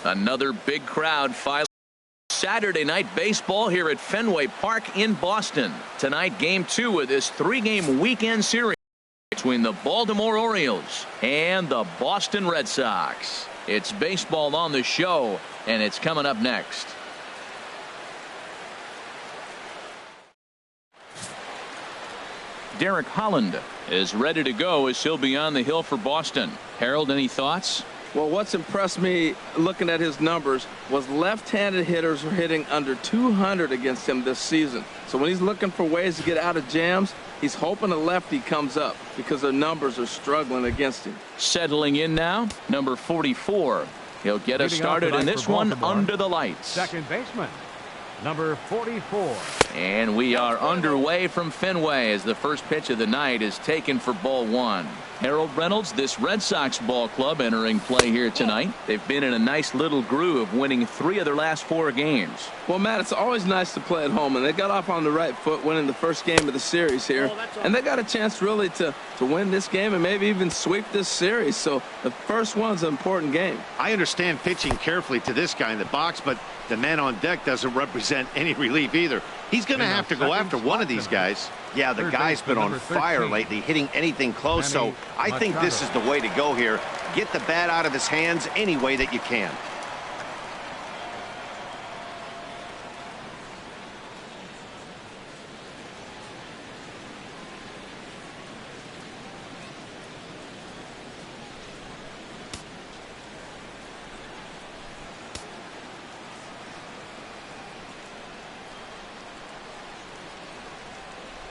Another big crowd filing. Saturday night baseball here at Fenway Park in Boston. Tonight, game 2 of this 3-game weekend series between the Baltimore Orioles and the Boston Red Sox. It's baseball on the show, and it's coming up next. Derek Holland is ready to go as he'll be on the hill for Boston. Harold, any thoughts? Well, what's impressed me looking at his numbers was left-handed hitters are hitting under 200 against him this season. So when he's looking for ways to get out of jams, he's hoping a lefty comes up because their numbers are struggling against him. Settling in now, number 44. He'll get us started in this one under the lights. Second baseman, number 44. And we are underway from Fenway as the first pitch of the night is taken for ball 1. Harold Reynolds, this Red Sox ball club entering play here tonight. They've been in a nice little groove, winning 3 of their last 4 games. Well, Matt, it's always nice to play at home, and they got off on the right foot winning the first game of the series here. And they got a chance really to win this game and maybe even sweep this series. So the first one's an important game. I understand pitching carefully to this guy in the box, but the man on deck doesn't represent any relief either. He's going to have to go after one of these guys. Yeah, the guy's been on fire lately, hitting anything close, so I think this is the way to go here. Get the bat out of his hands any way that you can.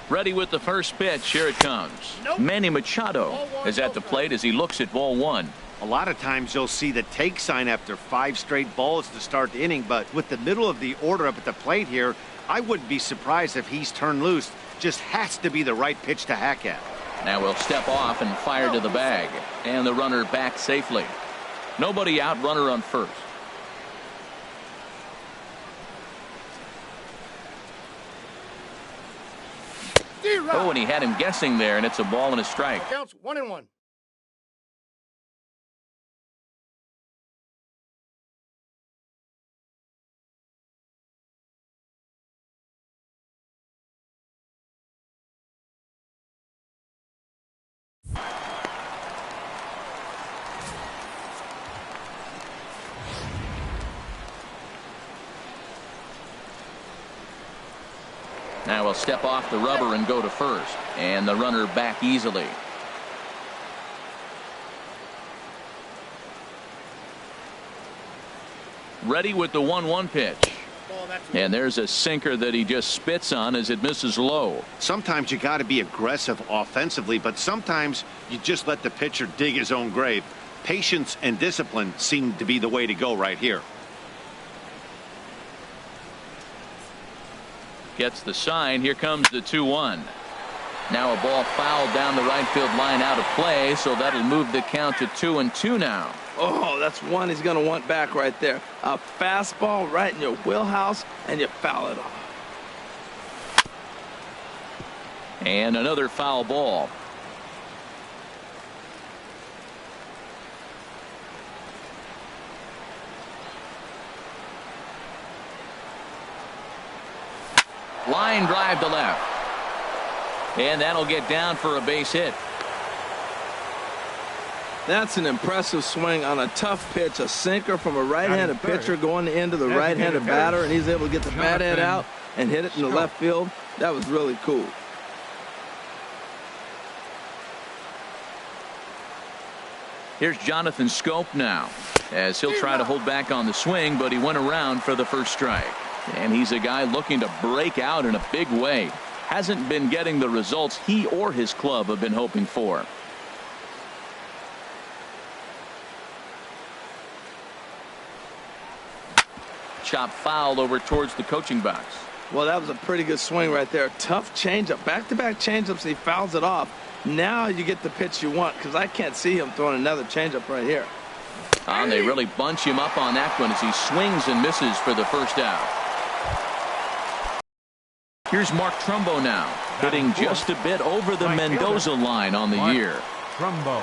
Ready with the first pitch. Here it comes. Manny Machado is at the plate as he looks at ball 1. A lot of times you'll see the take sign after 5 straight balls to start the inning, but with the middle of the order up at the plate here, I wouldn't be surprised if he's turned loose. Just has to be the right pitch to hack at. Now we'll step off and fire to the bag, and the runner back safely. Nobody out, runner on first. Oh, and he had him guessing there, and it's a ball and a strike. Counts 1-1. Now we'll step off the rubber and go to first, and the runner back easily. Ready with the 1-1 pitch. And there's a sinker that he just spits on as it misses low. Sometimes you got to be aggressive offensively, but sometimes you just let the pitcher dig his own grave. Patience and discipline seem to be the way to go right here. Gets the sign. Here comes the 2-1. Now a ball fouled down the right field line out of play, so that'll move the count to 2-2 now. Oh, that's one he's going to want back right there. A fastball right in your wheelhouse, and you foul it off. And another foul ball. Line drive to left. And that'll get down for a base hit. That's an impressive swing on a tough pitch. A sinker from a right-handed pitcher going into the right-handed batter, and he's able to get the bat head out and hit it in the left field. That was really cool. Here's Jonathan Scope now, as he'll try to hold back on the swing, but he went around for the first strike. And he's a guy looking to break out in a big way. Hasn't been getting the results he or his club have been hoping for. Chop foul over towards the coaching box. Well, that was a pretty good swing right there. Tough changeup. Back-to-back changeups. He fouls it off. Now you get the pitch you want, because I can't see him throwing another changeup right here. And they really bunch him up on that one as he swings and misses for the first out. Here's Mark Trumbo now, hitting just a bit over the Mendoza line on the year. Trumbo.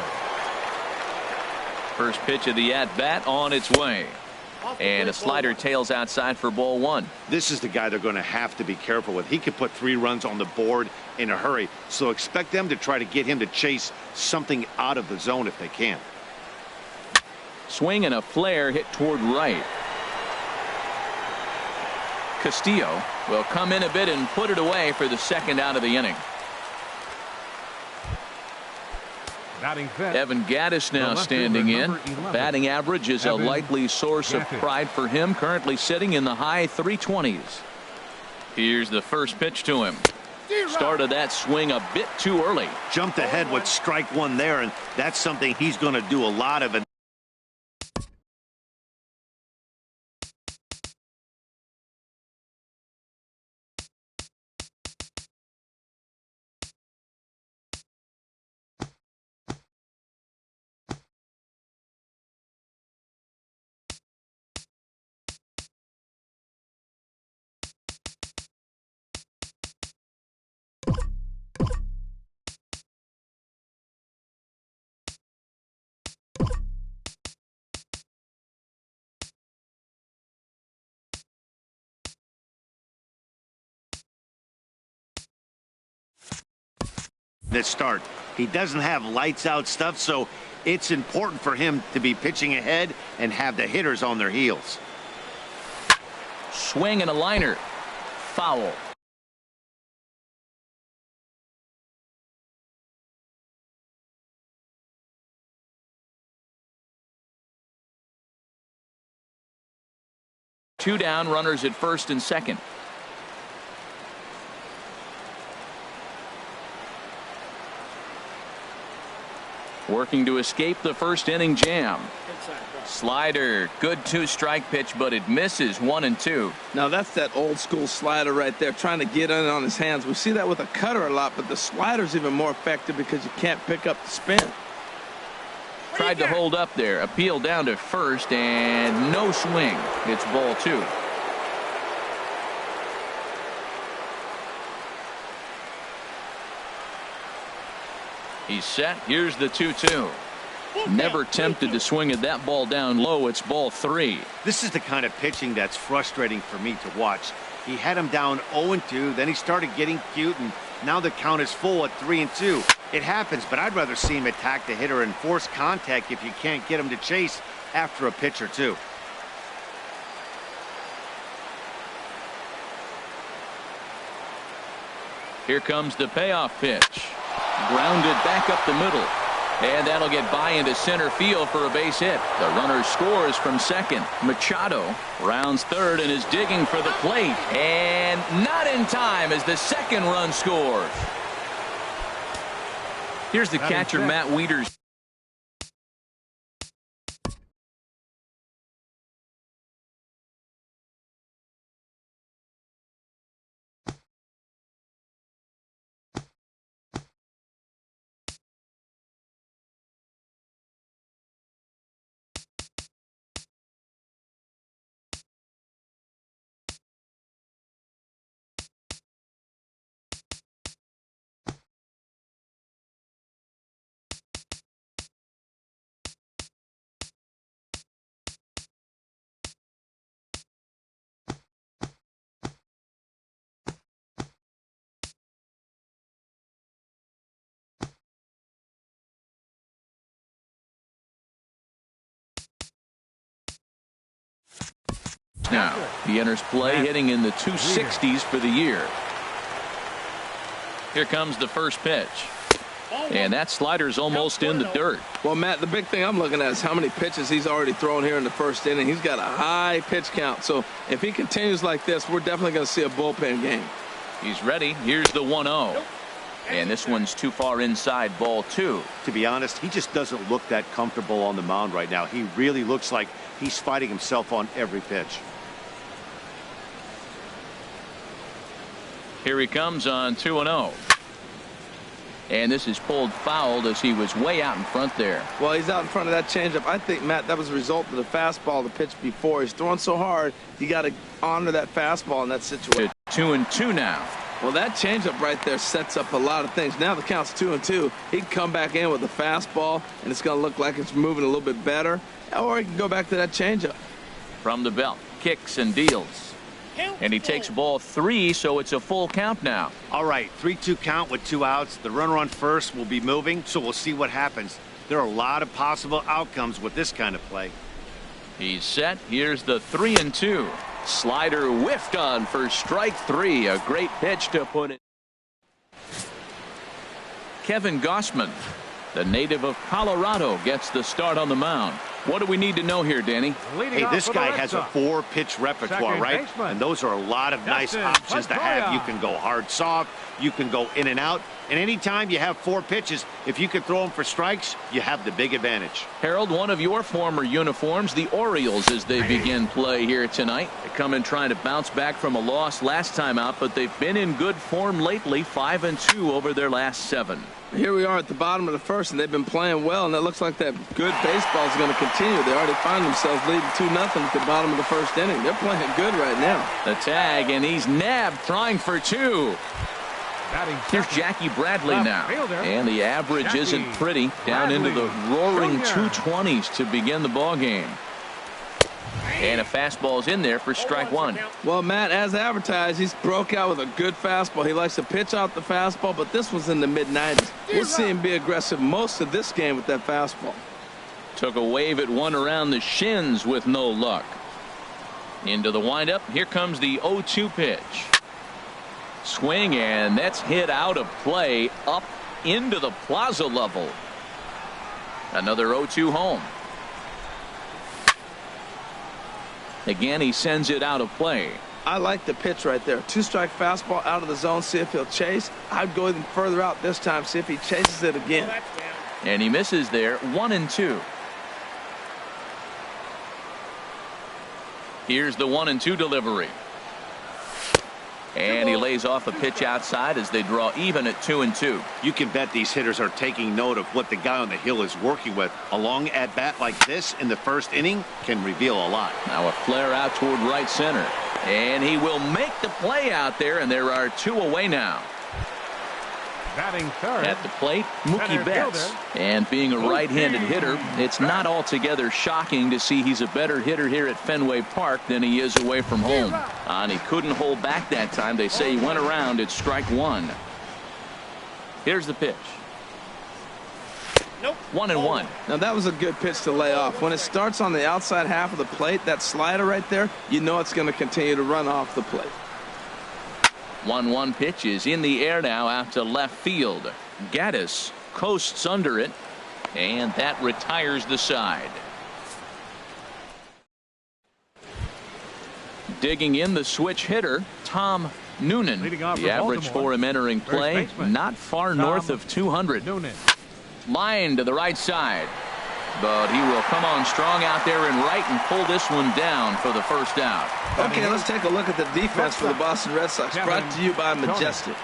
First pitch of the at-bat on its way. And a slider tails outside for ball one. This is the guy they're going to have to be careful with. He could put 3 runs on the board in a hurry, so expect them to try to get him to chase something out of the zone if they can. Swing and a flare hit toward right. Castillo will come in a bit and put it away for the second out of the inning. Batting fifth, Evan Gaddis now standing in. Batting average is a likely source of pride for him, currently sitting in the high 320s. Here's the first pitch to him. Started that swing a bit too early. Jumped ahead with strike one there, and that's something he's going to do a lot of. This start, he doesn't have lights out stuff, so it's important for him to be pitching ahead and have the hitters on their heels. Swing and a liner. Foul. Two down, runners at first and second. Working to escape the first inning jam. Slider, good 2-strike pitch, but it misses 1 and 2. Now that's that old school slider right there, trying to get in on his hands. We see that with a cutter a lot, but the slider's even more effective because you can't pick up the spin. Tried to hold up there. Appeal down to first, and no swing. It's ball 2. He's set. Here's the 2-2. Never tempted to swing at that ball down low. It's ball 3. This is the kind of pitching that's frustrating for me to watch. He had him down 0-2, then he started getting cute, and now the count is full at 3-2. It happens, but I'd rather see him attack the hitter and force contact if you can't get him to chase after a pitch or two. Here comes the payoff pitch. Grounded back up the middle. And that'll get by into center field for a base hit. The runner scores from second. Machado rounds third and is digging for the plate. And not in time as the second run scores. Here's the catcher, Matt Wieters. Now he enters play hitting in the 260s for the year. Here comes the first pitch. And that slider's almost in the dirt. Well, Matt, the big thing I'm looking at is how many pitches he's already thrown here in the first inning. He's got a high pitch count. So if he continues like this, we're definitely going to see a bullpen game. He's ready. Here's the 1-0. And this one's too far inside, ball 2. To be honest, he just doesn't look that comfortable on the mound right now. He really looks like he's fighting himself on every pitch. Here he comes on 2-0. And this is pulled fouled as he was way out in front there. Well, he's out in front of that changeup. I think, Matt, that was a result of the fastball the pitch before. He's throwing so hard, you got to honor that fastball in that situation. 2-2 now. Well, that changeup right there sets up a lot of things. Now the count's 2-2. He can come back in with a fastball, and it's going to look like it's moving a little bit better. Or he can go back to that changeup. from the belt. Kicks and deals. And he takes ball 3, so it's a full count now. All right, 3-2 count with 2 outs. The runner on first will be moving, so we'll see what happens. There are a lot of possible outcomes with this kind of play. He's set. Here's the 3-2. Slider whiffed on for strike 3. A great pitch to put it. Kevin Gossman, the native of Colorado, gets the start on the mound. What do we need to know here, Danny? Hey, this guy has a 4-pitch repertoire, right? And those are a lot of nice options to have. You can go hard, soft. You can go in and out. And anytime you have 4 pitches, if you can throw them for strikes, you have the big advantage. Harold, one of your former uniforms, the Orioles, as they begin play here tonight. They come in trying to bounce back from a loss last time out, but they've been in good form lately, 5-2 over their last 7. Here we are at the bottom of the first, and they've been playing well, and it looks like that good baseball is going to continue. They already find themselves leading 2-0 at the bottom of the first inning. They're playing good right now. The tag, and he's nabbed, trying for 2. Here's Jackie Bradley now, and the average isn't pretty, down into the roaring 220s to begin the ball game. And a fastball's in there for strike 1. Well, Matt, as advertised, he's broke out with a good fastball. He likes to pitch out the fastball, but this was in the mid-90s. We'll see him be aggressive most of this game with that fastball. Took a wave at one around the shins with no luck. Into the windup. Here comes the 0-2 pitch. Swing, and that's hit out of play up into the plaza level. Another 0-2 home. Again, he sends it out of play. I like the pitch right there. 2-strike fastball out of the zone. See if he'll chase. I'd go even further out this time. See if he chases it again. And he misses there. 1-2. Here's the 1-2 delivery. And he lays off a pitch outside as they draw even at 2-2. You can bet these hitters are taking note of what the guy on the hill is working with. A long at-bat like this in the first inning can reveal a lot. Now a flare out toward right center. And he will make the play out there, and there are 2 away now. Batting third. At the plate, Mookie Betts. And being a right-handed hitter, it's not altogether shocking to see he's a better hitter here at Fenway Park than he is away from home. And he couldn't hold back that time. They say he went around at strike 1. Here's the pitch. 1-1. Now that was a good pitch to lay off. When it starts on the outside half of the plate, that slider right there, you know it's going to continue to run off the plate. 1-1 pitch is in the air now out to left field. Gaddis coasts under it, and that retires the side. Digging in the switch hitter, Tom Noonan. The average for him entering play, not far north of 200. Line to the right side. But he will come on strong out there in right and pull this one down for the first out. Okay, let's take a look at the defense for the Boston Red Sox. Brought to you by Majestic.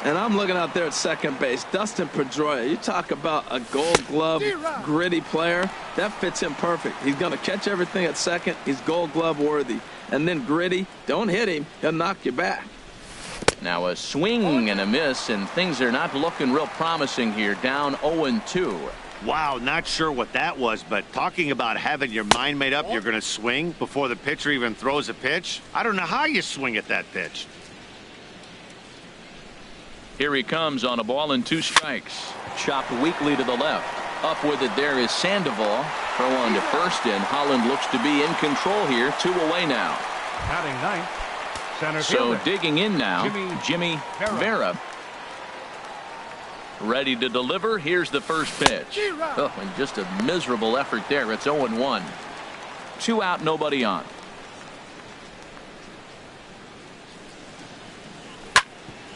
And I'm looking out there at second base. Dustin Pedroia. You talk about a Gold Glove gritty player. That fits him perfect. He's going to catch everything at second. He's Gold Glove worthy. And then gritty. Don't hit him. He'll knock you back. Now a swing and a miss, and things are not looking real promising here. Down 0-2. Wow, not sure what that was, but talking about having your mind made up you're going to swing before the pitcher even throws a pitch. I don't know how you swing at that pitch. Here he comes on a ball and 2 strikes. Chopped weakly to the left. Up with it there is Sandoval. Throw on to first, and Holland looks to be in control here. 2 away now. Batting ninth, center so fielder. Digging in now, Jimmy Vera. Ready to deliver. Here's the first pitch. Oh, and just a miserable effort there. It's 0-1. 2 out, nobody on.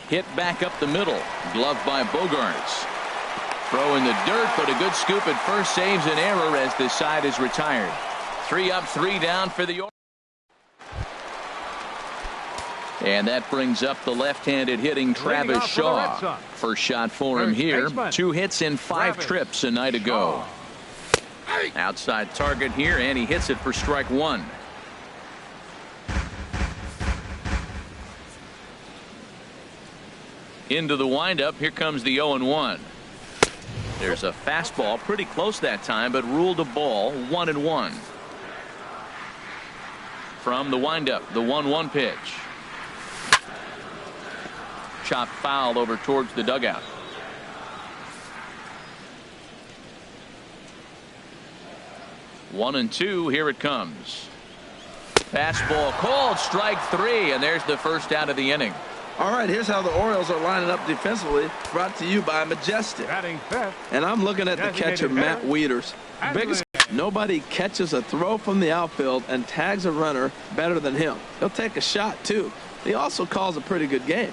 Hit back up the middle. Glove by Bogarts. Throw in the dirt, but a good scoop at first saves an error as the side is retired. 3 up, 3 down for the Orioles. And that brings up the left-handed hitting Travis Shaw. First shot for him here. 2 hits in 5 trips a night ago. Outside target here, and he hits it for strike 1. Into the windup. Here comes the 0-1. There's a fastball pretty close that time, but ruled a ball. 1-1. From the windup, the 1-1 pitch. Chopped foul over towards the dugout. One and two, here it comes. Fastball called, strike three, and there's the first out of the inning. All right, here's how the Orioles are lining up defensively, brought to you by Majestic. Batting fifth. And I'm looking at the catcher, Matt Wieters. Biggest, nobody catches a throw from the outfield and tags a runner better than him. He'll take a shot, too. He also calls a pretty good game.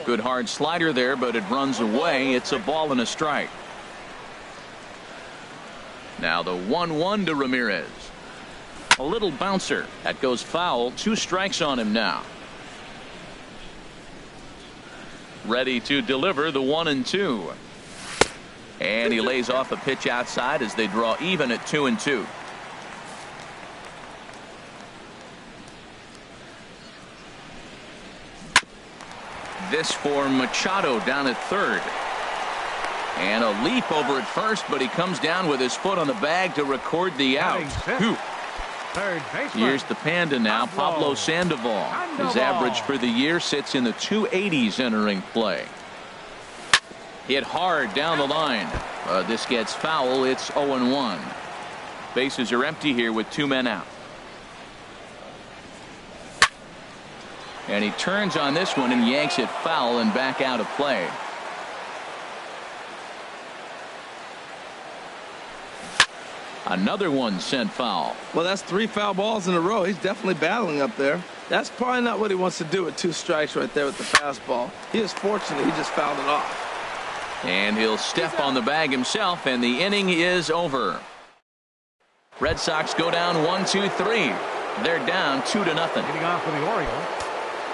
Good hard slider there, but it runs away. It's a ball and a strike. Now the 1-1 to Ramirez. A little bouncer. That goes foul. 2 strikes on him now. Ready to deliver the 1-2. And he lays off a pitch outside as they draw even at 2-2. This for Machado down at third. And a leap over at first, but he comes down with his foot on the bag to record the out. Third baseman. Here's the Panda now, Pablo Sandoval. His average for the year sits in the 280s entering play. Hit hard down the line. This gets foul. It's 0-1. Bases are empty here with 2 men out. And he turns on this one and yanks it foul and back out of play. Another one sent foul. Well, that's 3 foul balls in a row. He's definitely battling up there. That's probably not what he wants to do with 2 strikes right there with the fastball. He is fortunate he just fouled it off. And he'll step on the bag himself, and the inning is over. Red Sox go down 1-2-3. They're down 2-0. Leading off for the Orioles.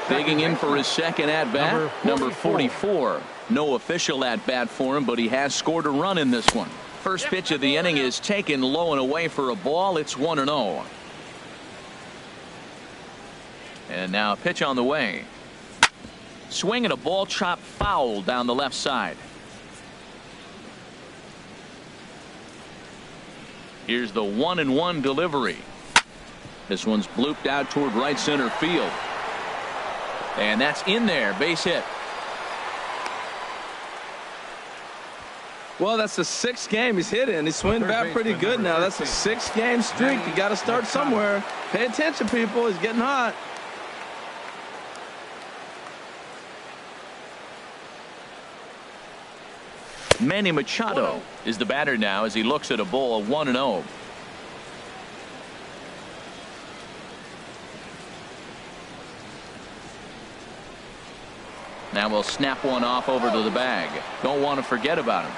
Digging in for his second at-bat, number 44. No official at-bat for him, but he has scored a run in this one. First pitch of the inning is taken low and away for a ball. It's 1-0. And now a pitch on the way. Swing and a ball chopped foul down the left side. Here's the 1-1 delivery. This one's blooped out toward right center field. And that's in there. Base hit. Well, that's the 6th game he's hit in. He's swinging back pretty good now. That's a 6-game streak. You got to start somewhere. Pay attention, people. He's getting hot. Manny Machado is the batter now as he looks at a ball of 1-0. Now we'll snap one off over to the bag. Don't want to forget about him.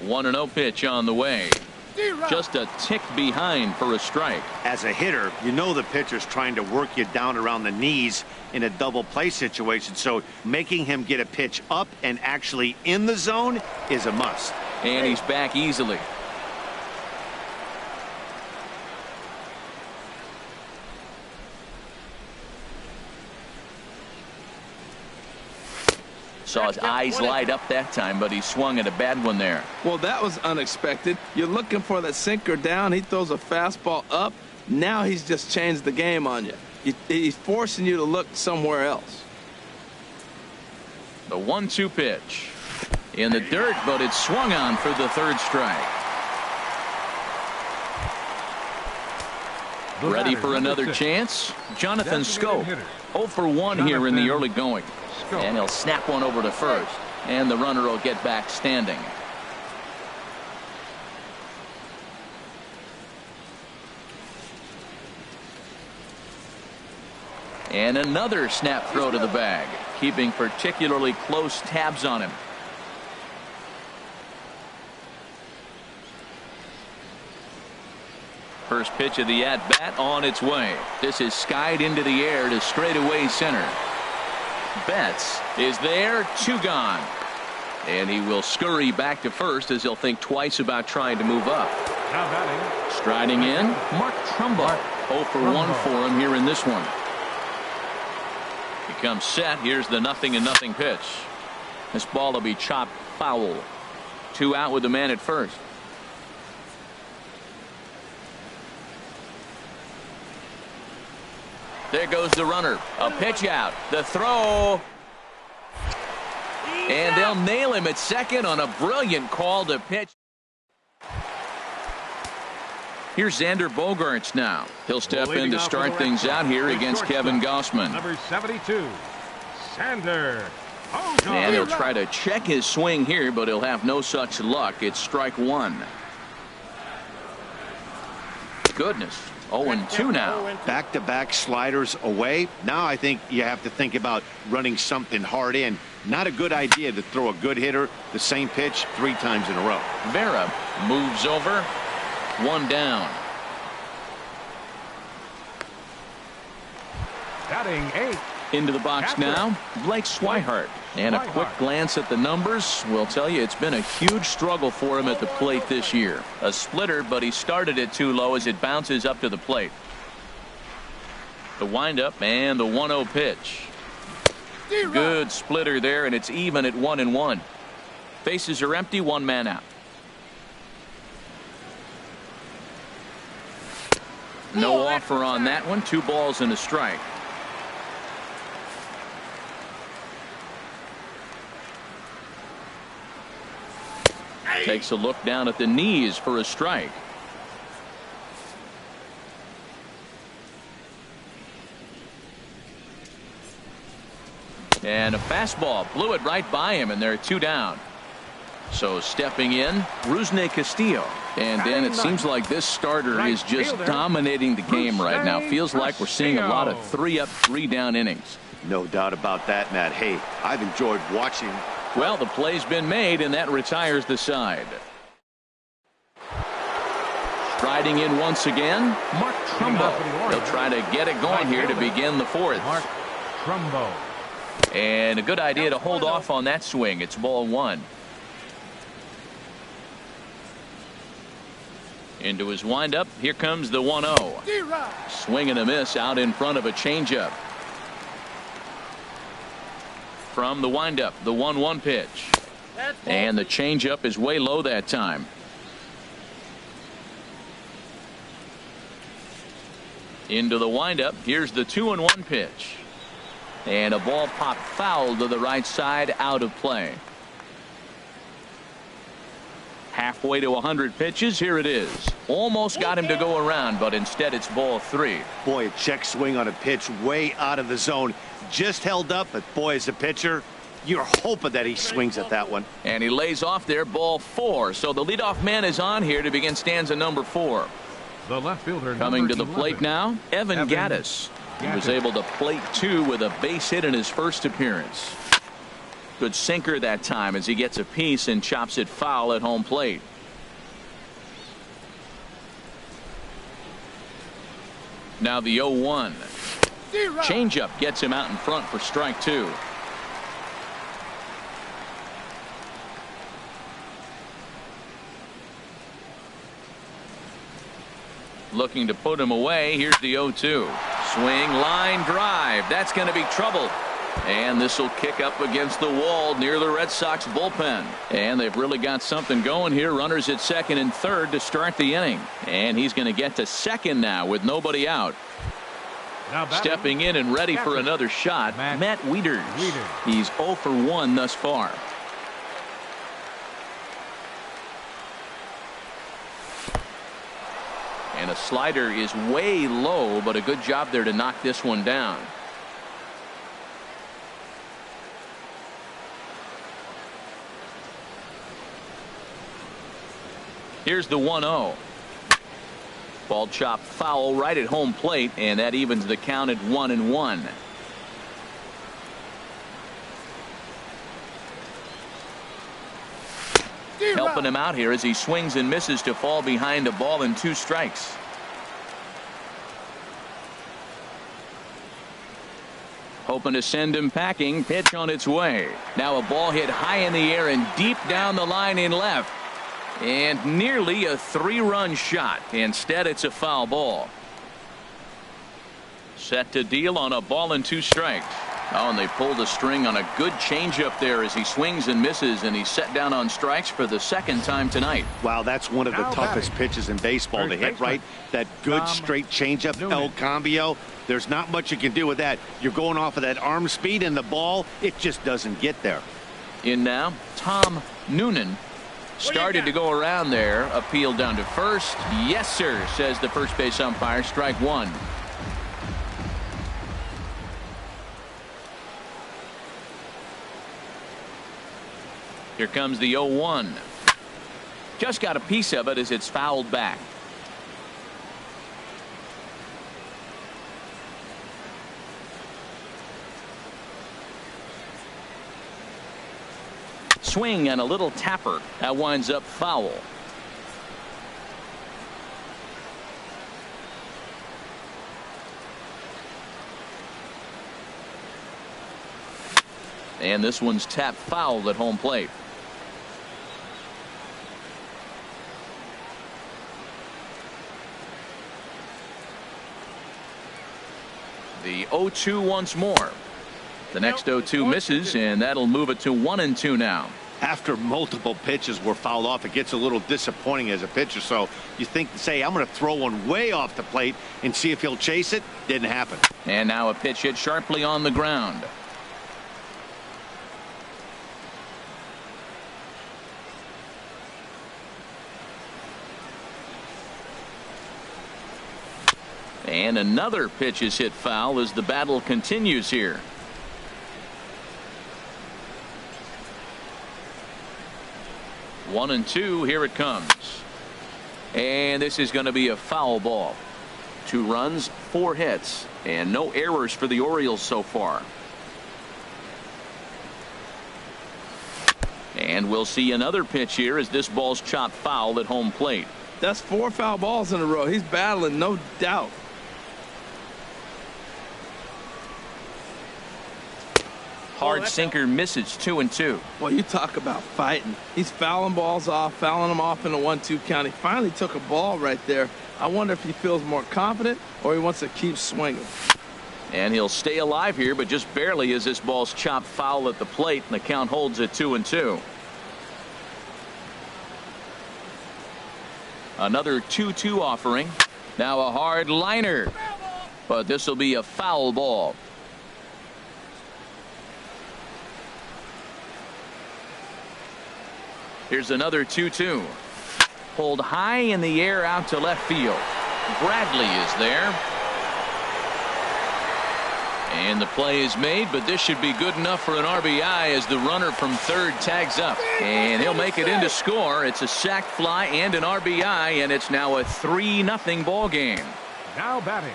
One 1-0 pitch on the way. Just a tick behind for a strike. As a hitter, you know the pitcher's trying to work you down around the knees in a double play situation, so making him get a pitch up and actually in the zone is a must. And he's back easily. Saw his eyes light up that time, but he swung at a bad one there. Well, that was unexpected. You're looking for that sinker down. He throws a fastball up. Now he's just changed the game on you. He's forcing you to look somewhere else. The 1-2 pitch. In the dirt, but it's swung on for the 3rd strike. Ready for another chance? Jonathan Scope. 0 for 1 here in the early going. And he'll snap one over to first. And the runner will get back standing. And another snap throw to the bag, keeping particularly close tabs on him. First pitch of the at-bat on its way. This is skied into the air to straightaway center. Betts is there, 2 gone. And he will scurry back to first as he'll think twice about trying to move up. Now batting. Striding in, Mark Trumbo. 0 for 1 for him here in this one. He comes set. Here's the 0-0 pitch. This ball will be chopped foul. 2 out with the man at first. There goes the runner. A pitch out. The throw. And they'll nail him at second on a brilliant call to pitch. Here's Xander Bogaerts now. He'll step in to start things out here against Kevin Gausman. Number 72, Xander Bogaerts. And he'll try to check his swing here, but he'll have no such luck. It's strike 1. Goodness. 0-2 now. Back-to-back sliders away. Now I think you have to think about running something hard in. Not a good idea to throw a good hitter the same pitch 3 times in a row. Vera moves over. 1 down. Batting 8. Into the box now, Blake Swihart. And a quick glance at the numbers will tell you it's been a huge struggle for him at the plate this year. A splitter, but he started it too low as it bounces up to the plate. The windup and the 1-0 pitch. Good splitter there, and it's even at 1-1. Bases are empty, 1 man out. No offer on that one. 2 balls and a strike. Takes a look down at the knees for a strike. And a fastball blew it right by him, and they're 2 down. So stepping in, Rusney Castillo. And then it seems like this starter is just dominating the game right now. Feels like we're seeing a lot of 3-up, 3-down innings. No doubt about that, Matt. Hey, I've enjoyed watching. Well, the play's been made, and that retires the side. Striding in once again, Mark Trumbo. He'll try to get it going here to begin the 4th. Mark Trumbo. And a good idea to hold off on that swing. It's ball 1. Into his windup. Here comes the 1-0. Swing and a miss out in front of a changeup. From the windup, the 1-1 pitch. And the changeup is way low that time. Into the windup. Here's the 2-1 pitch. And a ball popped foul to the right side, out of play. Halfway to 100 pitches. Here it is. Almost got him to go around, but instead it's ball 3. Boy, a check swing on a pitch way out of the zone. Just held up, but boy, as a pitcher, you're hoping that he swings at that one. And he lays off there, ball 4. So the leadoff man is on here to begin stanza number 4. The left fielder coming to the 11. plate now, Evan Gattis. He was able to plate 2 with a base hit in his first appearance. Good sinker that time as he gets a piece and chops it foul at home plate. Now the 0-1. Changeup gets him out in front for strike 2. Looking to put him away. Here's the 0-2. Swing, line drive. That's going to be trouble. And this will kick up against the wall near the Red Sox bullpen. And they've really got something going here. Runners at second and third to start the inning. And he's going to get to second now with nobody out. Stepping in and ready for another shot, Matt Wieters. He's 0 for 1 thus far. And a slider is way low, but a good job there to knock this one down. Here's the 1-0. Ball chopped foul right at home plate, and that evens the count at 1-1. Helping him out here as he swings and misses to fall behind a ball and 2 strikes. Hoping to send him packing. Pitch on its way. Now a ball hit high in the air and deep down the line in left. And nearly a 3-run shot. Instead, it's a foul ball. Set to deal on a ball and 2 strikes. Oh, and they pulled a string on a good changeup there as he swings and misses, and he's set down on strikes for the second time tonight. Wow, that's one of the toughest pitches in baseball to hit right. That good straight changeup, El Cambio. There's not much you can do with that. You're going off of that arm speed, and the ball, it just doesn't get there. In now, Tom Noonan started to go around there. Appeal down to first. Yes, sir, says the first base umpire. Strike one. Here comes the 0-1. Just got a piece of it as it's fouled back. Swing and a little tapper. That winds up foul. And this one's tapped foul at home plate. The 0-2 once more. The next 0-2 misses, and that'll move it to 1-2 now. After multiple pitches were fouled off, it gets a little disappointing as a pitcher. So you think, say, I'm going to throw one way off the plate and see if he'll chase it. Didn't happen. And now a pitch hit sharply on the ground. And another pitch is hit foul as the battle continues here. 1-2. Here it comes. And this is going to be a foul ball. 2 runs, 4 hits, and no errors for the Orioles so far. And we'll see another pitch here as this ball's chopped foul at home plate. That's 4 foul balls in a row. He's battling, no doubt. Hard sinker misses. 2-2. Well, you talk about fighting. He's fouling balls off, fouling them off in a 1-2 count. He finally took a ball right there. I wonder if he feels more confident or he wants to keep swinging. And he'll stay alive here, but just barely as this ball's chopped foul at the plate, and the count holds at 2-2. Another 2-2 offering. Now a hard liner, but this will be a foul ball. Here's another 2-2. Pulled high in the air out to left field. Bradley is there. And the play is made, but this should be good enough for an RBI as the runner from third tags up. And he'll make it in to score. It's a sac fly and an RBI, and it's now a 3-0 ball game. Now batting.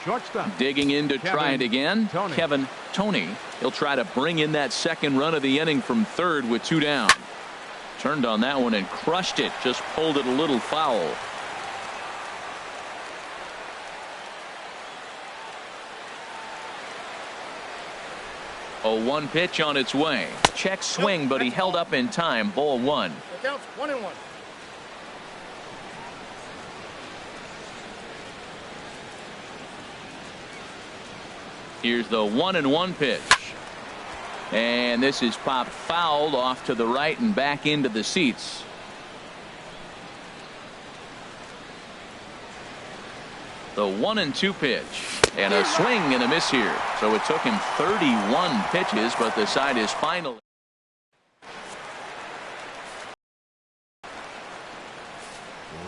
Shortstop. Digging in to try it again. Kevin Toney. He'll try to bring in that second run of the inning from third with 2 down. Turned on that one and crushed it. Just pulled it a little foul. A 1 pitch on its way. Check swing, but he held up in time. Ball 1. The count's 1-1. Here's the 1-1 pitch. And this is popped fouled off to the right and back into the seats. The 1-2 pitch. And a swing and a miss here. So it took him 31 pitches, but the side is finally.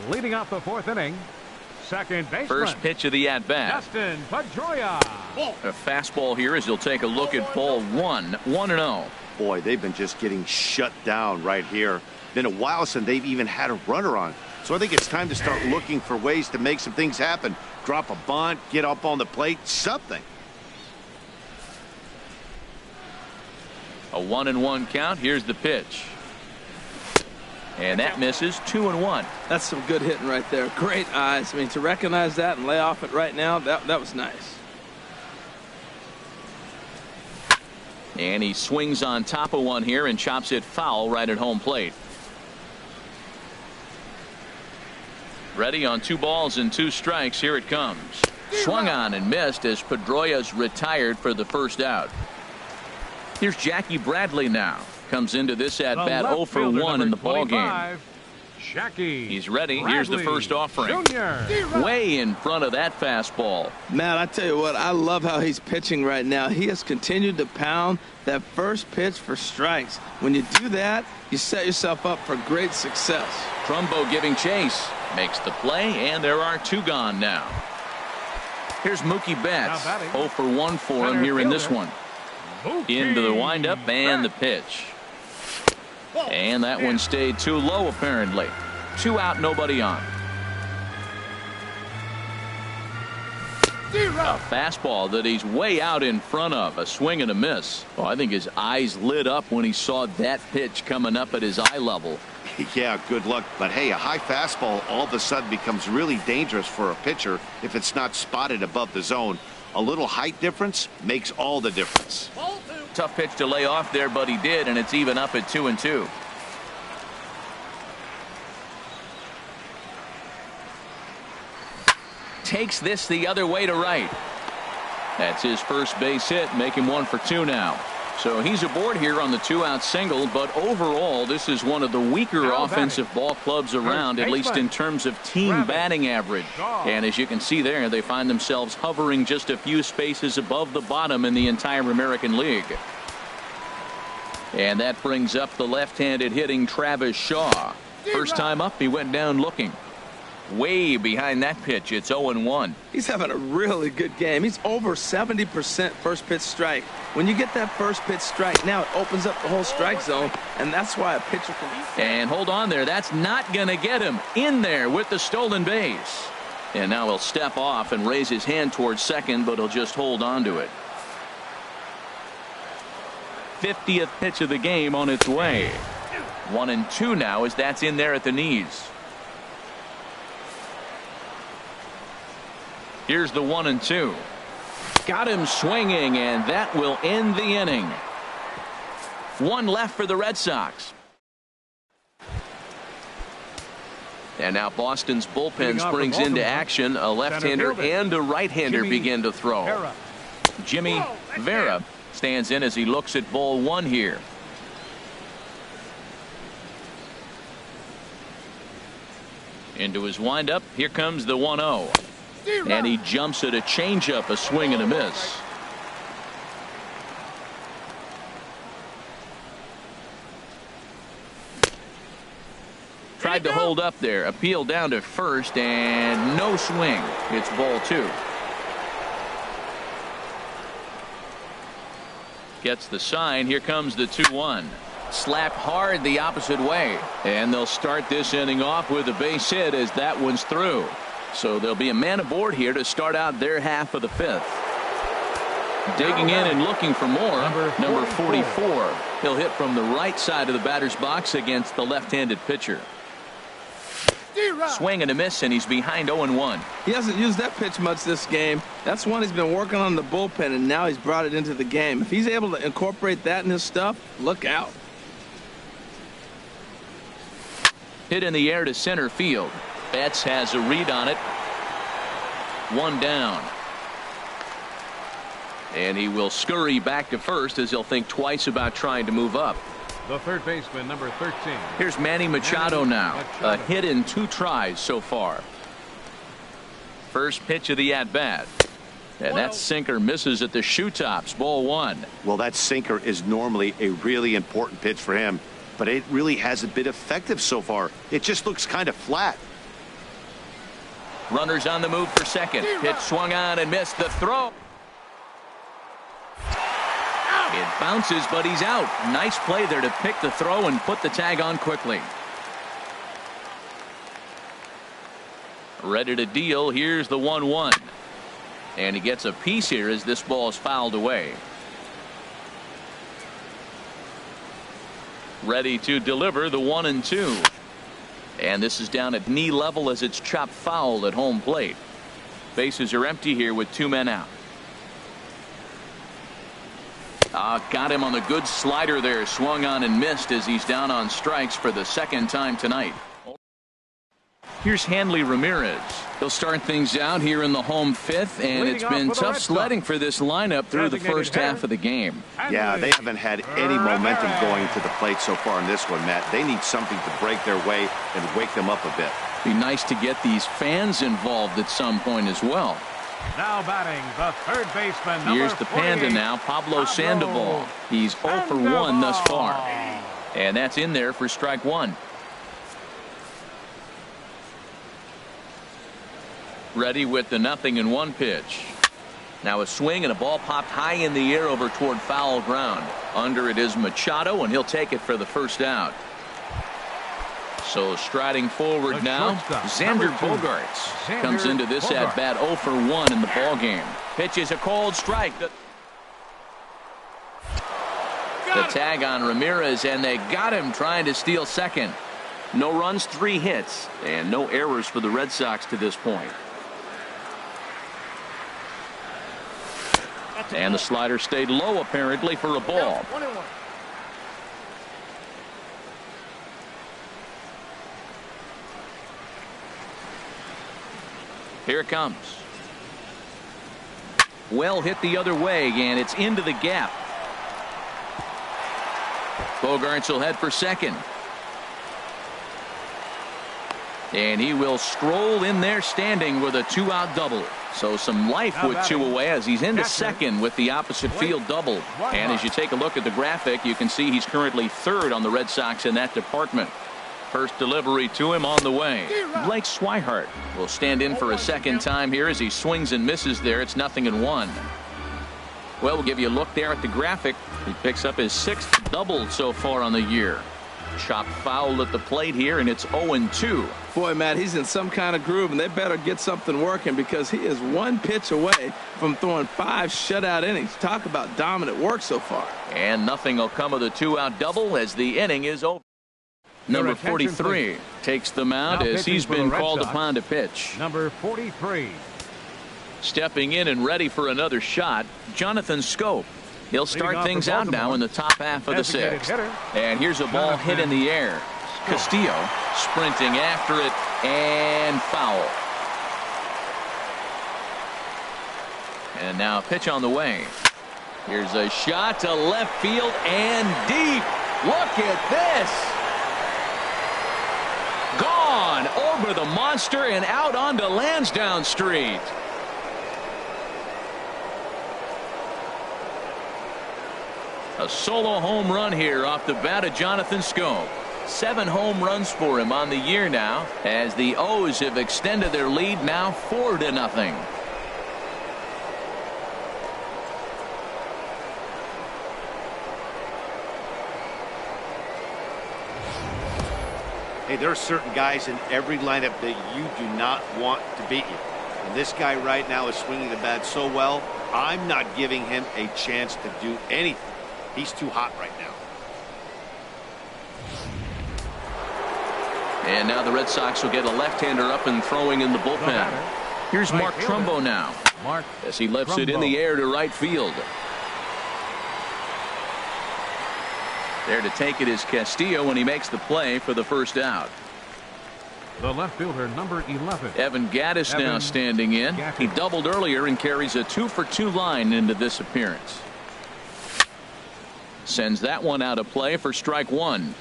Leading off the 4th inning. Second baseman. First pitch of the at-bat. Dustin Pedroia. A fastball here as he'll take a look at ball 1. 1-0. Boy, they've been just getting shut down right here. Been a while since they've even had a runner on. So I think it's time to start looking for ways to make some things happen. Drop a bunt, get up on the plate, something. A 1-1 count. Here's the pitch. And that misses. 2-1. That's some good hitting right there. Great eyes. I mean, to recognize that and lay off it right now, that was nice. And he swings on top of one here and chops it foul right at home plate. Ready on 2 balls and 2 strikes. Here it comes. Swung on and missed as Pedroia's retired for the first out. Here's Jackie Bradley now. Comes into this at bat 0 for 1 in the ball game. Jackie. He's ready. Bradley, here's the first offering. Way in front of that fastball. Man, I tell you what, I love how he's pitching right now. He has continued to pound that first pitch for strikes. When you do that, you set yourself up for great success. Trumbo giving chase. Makes the play, and there are 2 gone now. Here's Mookie Betts. 0 for 1 for him here in this one. Into the windup and the pitch. And that one stayed too low, apparently. 2 out, nobody on. A fastball that he's way out in front of. A swing and a miss. Oh, I think his eyes lit up when he saw that pitch coming up at his eye level. Yeah, good luck. But hey, a high fastball all of a sudden becomes really dangerous for a pitcher if it's not spotted above the zone. A little height difference makes all the difference. Tough pitch to lay off there, but he did, and it's even up at 2-2. Takes this the other way to right. That's his first base hit, make him 1 for 2 now. So he's aboard here on the 2-out single, but overall this is one of the weaker offensive ball clubs around, at least in terms of team batting average. And as you can see there, they find themselves hovering just a few spaces above the bottom in the entire American League. And that brings up the left-handed hitting Travis Shaw. First time up, he went down looking. Way behind that pitch, it's 0-1. He's having a really good game. He's over 70% first pitch strike. When you get that first pitch strike, now it opens up the whole strike zone, and that's why a pitcher can. And hold on there, that's not going to get him in there with the stolen base. And now he'll step off and raise his hand towards second, but he'll just hold on to it. 50th pitch of the game on its way. 1-2 now as that's in there at the knees. Here's the 1-2. Got him swinging, and that will end the inning. 1 left for the Red Sox. And now Boston's bullpen springs into action. A left-hander and a right-hander begin to throw. Jimmy Vera stands in as he looks at ball 1 here. Into his windup. Here comes the 1-0. And he jumps at a changeup, a swing and a miss. Tried to hold up there. Appeal down to first and no swing. It's ball 2. Gets the sign. Here comes the 2-1. Slapped hard the opposite way. And they'll start this inning off with a base hit as that one's through. So there'll be a man aboard here to start out their half of the 5th. Digging in and looking for more. Number 44. He'll hit from the right side of the batter's box against the left-handed pitcher. Swing and a miss, and he's behind 0-1. He hasn't used that pitch much this game. That's one he's been working on the bullpen, and now he's brought it into the game. If he's able to incorporate that in his stuff, look out. Hit in the air to center field. Betts has a read on it. 1 down. And he will scurry back to first as he'll think twice about trying to move up. The third baseman, number 13. Here's Manny Machado now. A hit in 2 tries so far. First pitch of the at-bat. And that sinker misses at the shoe tops. Ball 1. Well, that sinker is normally a really important pitch for him, but it really hasn't been effective so far. It just looks kind of flat. Runners on the move for second. Pitch swung on and missed. The throw. It bounces, but he's out. Nice play there to pick the throw and put the tag on quickly. Ready to deal. Here's the 1-1. And he gets a piece here as this ball is fouled away. Ready to deliver the 1-2. And this is down at knee level as it's chopped foul at home plate. Bases are empty here with 2 men out. Got him on the good slider there. Swung on and missed as he's down on strikes for the 2nd time tonight. Here's Hanley Ramirez. He'll start things out here in the home fifth, and it's been tough sledding for this lineup through the first half of the game. Yeah, they haven't had any momentum going to the plate so far in this one, Matt. They need something to break their way and wake them up a bit. Be nice to get these fans involved at some point as well. Now batting the third baseman. Here's the Panda now, Pablo Sandoval. He's 0 for 1 thus far. And that's in there for strike one. Ready with the 0-1 pitch. Now a swing and a ball popped high in the air over toward foul ground. Under it is Machado, and he'll take it for the first out. So striding forward now, Xander Bogaerts comes into this at bat 0 for 1 in the ball game. Pitches a cold strike. The tag on Ramirez, and they got him trying to steal second. No runs, 3 hits, and no errors for the Red Sox to this point. And the slider stayed low apparently for a ball. Here it comes. Well hit the other way, and it's into the gap. Bogaerts will head for second. And he will stroll in there standing with a 2-out double. So some life with 2 away as he's into second with the opposite field double. And as you take a look at the graphic, you can see he's currently third on the Red Sox in that department. First delivery to him on the way. Blake Swihart will stand in for a second time here as he swings and misses there. It's 0-1. Well, we'll give you a look there at the graphic. He picks up his 6th double so far on the year. Chopped foul at the plate here, and it's 0-2. Boy, Matt, he's in some kind of groove, and they better get something working because he is 1 pitch away from throwing 5 shutout innings. Talk about dominant work so far. And nothing will come of the 2-out double as the inning is over. Number 43 takes the mound as he's been called upon to pitch. Number 43. Stepping in and ready for another shot, Jonathan Scope. He'll start things out now in the top half of the 6th. And here's a ball hit in the air. Castillo sprinting after it, and foul. And now a pitch on the way. Here's a shot to left field and deep. Look at this. Gone over the monster and out onto Lansdowne Street. A solo home run here off the bat of Jonathan Scope. 7 home runs for him on the year now, as the O's have extended their lead now 4-0. Hey, there are certain guys in every lineup that you do not want to beat you. And this guy right now is swinging the bat so well, I'm not giving him a chance to do anything. He's too hot right now. And now the Red Sox will get a left-hander up and throwing in the bullpen. Here's Mark Trumbo now as he lifts it in the air to right field. There to take it is Castillo when he makes the play for the first out. The left fielder, number 11. Evan Gattis now standing in. He doubled earlier and carries a 2-for-2 line into this appearance. Sends that one out of play for strike one.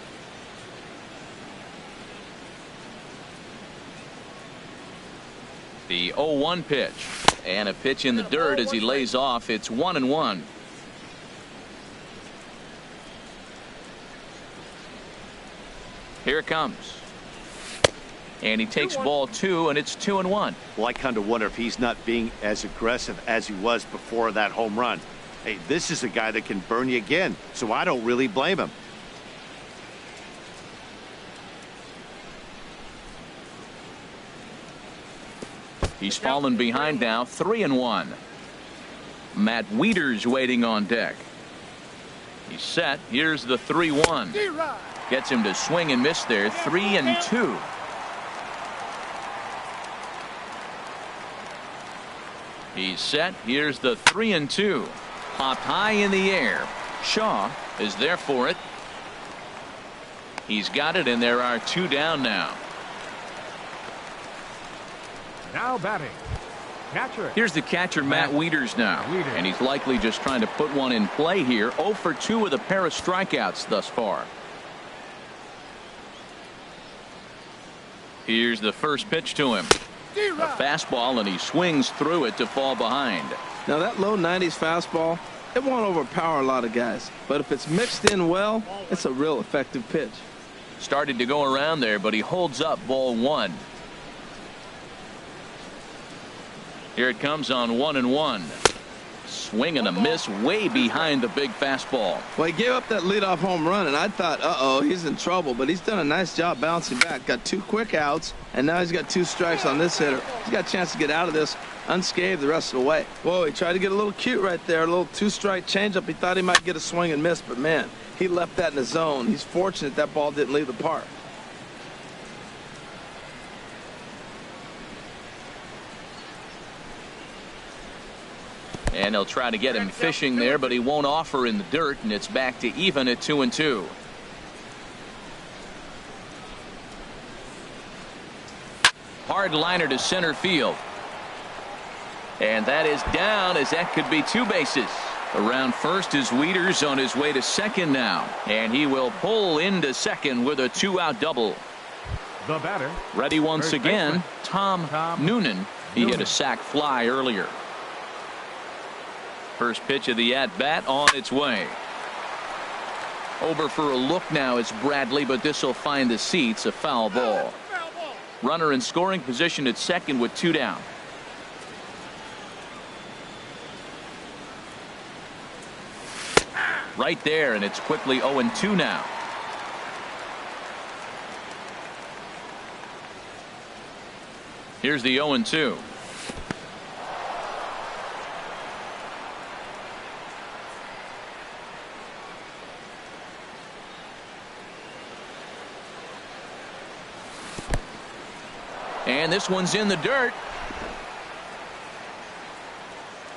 The 0-1 pitch, and a pitch in the dirt as he lays off. It's 1-1. Here it comes. And he takes ball 2, and it's 2-1. Well, I kind of wonder if he's not being as aggressive as he was before that home run. Hey, this is a guy that can burn you again, so I don't really blame him. He's fallen behind now, 3-1. Matt Wieters waiting on deck. He's set. Here's the 3-1. Gets him to swing and miss there, 3-2. He's set. Here's the 3-2. Popped high in the air. Shaw is there for it. He's got it, and there are 2 down now. Now batting. Catcher. Here's the catcher, Matt Wieters now. And he's likely just trying to put one in play here. 0 for 2 with a pair of strikeouts thus far. Here's the first pitch to him. A fastball, and he swings through it to fall behind. Now that low 90s fastball, it won't overpower a lot of guys. But if it's mixed in well, it's a real effective pitch. Started to go around there, but he holds up ball 1. Here it comes on 1-1. Swing and a miss way behind the big fastball. Well, he gave up that leadoff home run, and I thought, uh-oh, he's in trouble. But he's done a nice job bouncing back. Got 2 quick outs, and now he's got 2 strikes on this hitter. He's got a chance to get out of this unscathed the rest of the way. Whoa, he tried to get a little cute right there. A little 2-strike changeup. He thought he might get a swing and miss, but, man, he left that in the zone. He's fortunate that ball didn't leave the park. And they'll try to get him fishing there, but he won't offer in the dirt, and it's back to even at 2-2. Hard liner to center field. And that is down, as that could be 2 bases. Around first is Wieters on his way to second now. And he will pull into second with a 2-out double. The batter. Ready once again, Tom Noonan. He hit a sac fly earlier. First pitch of the at-bat on its way. Over for a look now is Bradley, but this will find the seats. A foul ball. Runner in scoring position at second with 2 down. Right there, and it's quickly 0-2 now. Here's the 0-2. And this one's in the dirt.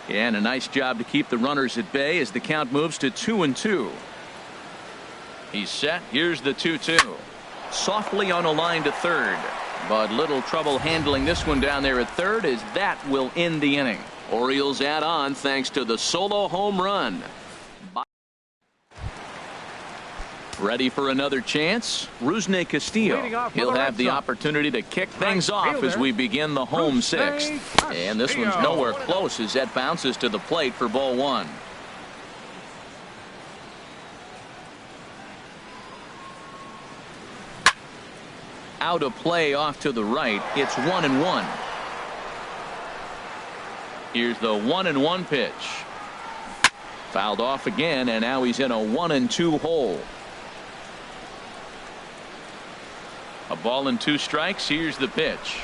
And a nice job to keep the runners at bay as the count moves to 2-2. He's set. Here's the 2-2. Softly on a line to third. But little trouble handling this one down there at third, as that will end the inning. Orioles add on thanks to the solo home run. Ready for another chance? Rusney Castillo. He'll have the opportunity to kick things off as we begin the home 6th. And this one's nowhere close as that bounces to the plate for ball 1. Out of play off to the right. It's 1-1. Here's the 1-1 pitch. Fouled off again, and now he's in a 1-2 hole. A ball and 2 strikes. Here's the pitch.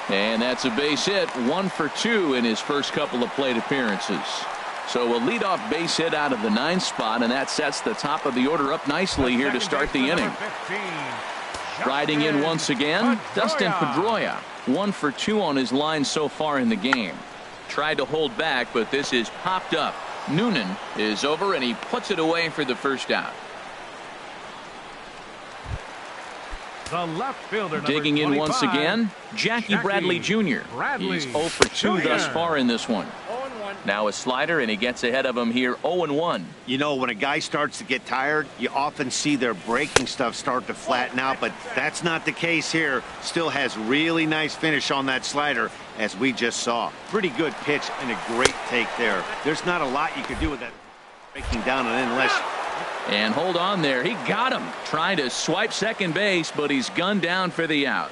And that's a base hit. 1 for 2 in his first couple of plate appearances. So a leadoff base hit out of the 9th spot, and that sets the top of the order up nicely here to start the inning. Riding in once again, Dustin Pedroia. 1 for 2 on his line so far in the game. Tried to hold back, but this is popped up. Noonan is over, and he puts it away for the first out. The left fielder, digging in once again, Jackie Bradley Jr. He's 0 for 2 thus far in this one. Now a slider, and he gets ahead of him here. 0-1. You know, when a guy starts to get tired, you often see their breaking stuff start to flatten out, but that's not the case here. Still has really nice finish on that slider, as we just saw. Pretty good pitch and a great take there. There's not a lot you could do with that breaking down and unless. And hold on there. He got him. Trying to swipe second base, but he's gunned down for the out.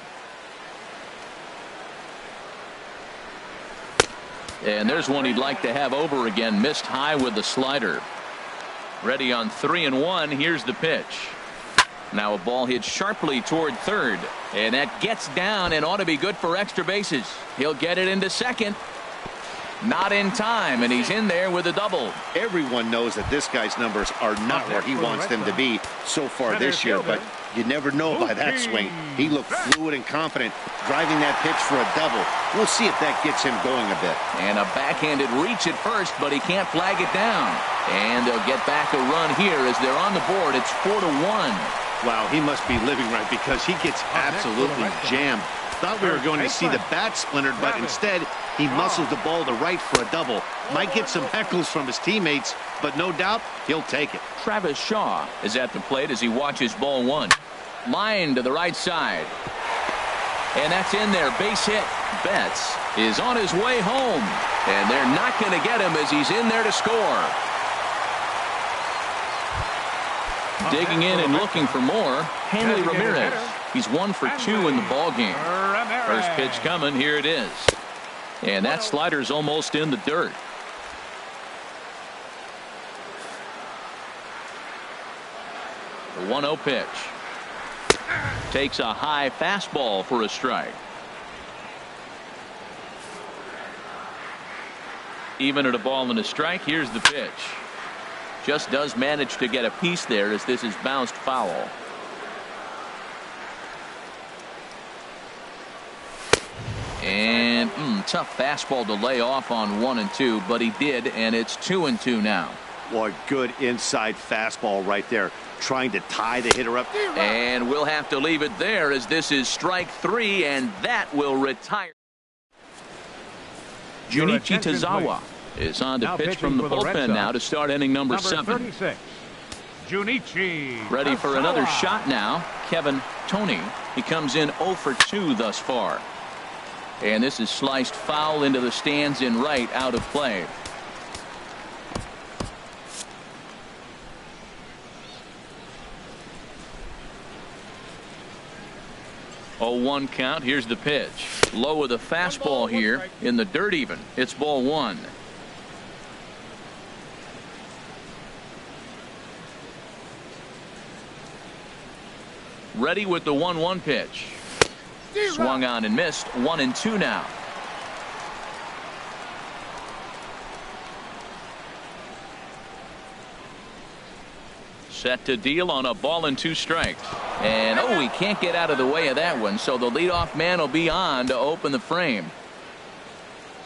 And there's one he'd like to have over again. Missed high with the slider. Ready on 3-1. Here's the pitch. Now a ball hit sharply toward third. And that gets down and ought to be good for extra bases. He'll get it into second. Not in time, and he's in there with a double. Everyone knows that this guy's numbers are not where he wants them to be so far this year, but you never know by that swing. He looked fluid and confident, driving that pitch for a double. We'll see if that gets him going a bit. And a backhanded reach at first, but he can't flag it down. And they'll get back a run here as they're on the board. It's 4-1. Wow, he must be living right, because he gets absolutely jammed. Thought we were going to see the bat splintered, but instead he muscles the ball to right for a double. Might get some heckles from his teammates, but no doubt he'll take it. Travis Shaw is at the plate as he watches ball one. Line to the right side. And that's in there. Base hit. Betts is on his way home. And they're not going to get him as he's in there to score. Digging in and looking for more, Hanley Ramirez. He's 1 for 2 in the ball game. First pitch coming. Here it is. And that slider's almost in the dirt. The 1-0 pitch. Takes a high fastball for a strike. Even at a ball and a strike, here's the pitch. Just does manage to get a piece there as this is bounced foul. And tough fastball to lay off on 1 and 2, but he did, and it's 2 and 2 now. Boy, good inside fastball right there, trying to tie the hitter up. And we'll have to leave it there as this is strike 3, and that will retire. Junichi Tazawa is on to pitch from the bullpen now to start inning number 7. 36. Junichi. Ready for another shot now. Kevin Toney. He comes in 0 for 2 thus far. And this is sliced foul into the stands in right, out of play. Oh, 1 count. Here's the pitch. Low with a fastball here in the dirt even. It's ball 1. Ready with the 1-1 pitch. Swung on and missed. 1 and 2 now. Set to deal on a ball and 2 strikes. And he can't get out of the way of that one, so the leadoff man will be on to open the frame.